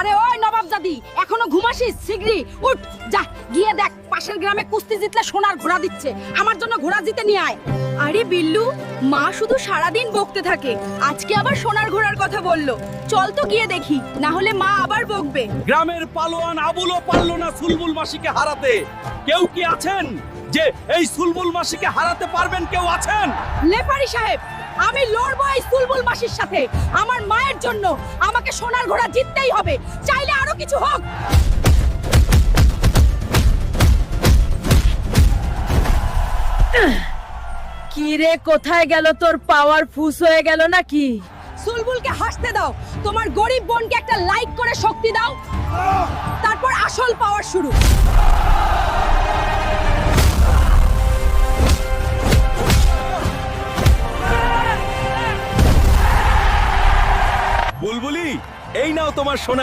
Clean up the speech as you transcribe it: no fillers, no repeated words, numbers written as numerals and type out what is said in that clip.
আরে ওই নবাবজাদি, এখনো ঘুমাসিস? শিগগিরই উঠ, যা গিয়ে দেখ পাশের গ্রামে কুস্তি জিতলে সোনার ঘোড়া দিচ্ছে। আমার জন্য ঘোড়া জিতে নিয়ে আয়। আরে বিল্লু, মা শুধু সারাদিন বকতে থাকে, আজকে আবার সোনার ঘোড়ার কথা বললো। চল তো গিয়ে দেখি, না হলে মা আবার বকবে। গ্রামের পালোয়ান আবুলও পারল না সুলবুল মাসিকে হারাতে। কেউ কি আছেন যে এই সুলবুল মাসিকে হারাতে পারবেন? কেউ আছেন? লেফারি সাহেব, আমি লড়বো এই সুলবুল মাসির সাথে। আমার মায়ের জন্য আমাকে সোনার ঘোড়া জিততেই হবে, চাইলে আরো কিছু হোক। কি রে, কোথায় গেল তোর পাওয়ার? ফুস হয়ে গেল নাকি? সুলবুলকে হাসতে দাও, তোমার গরিব বোনকে একটা লাইক করে শক্তি দাও, তারপর আসল পাওয়ার শুরু। বুলবুলি, এই নাও তোমার সোনার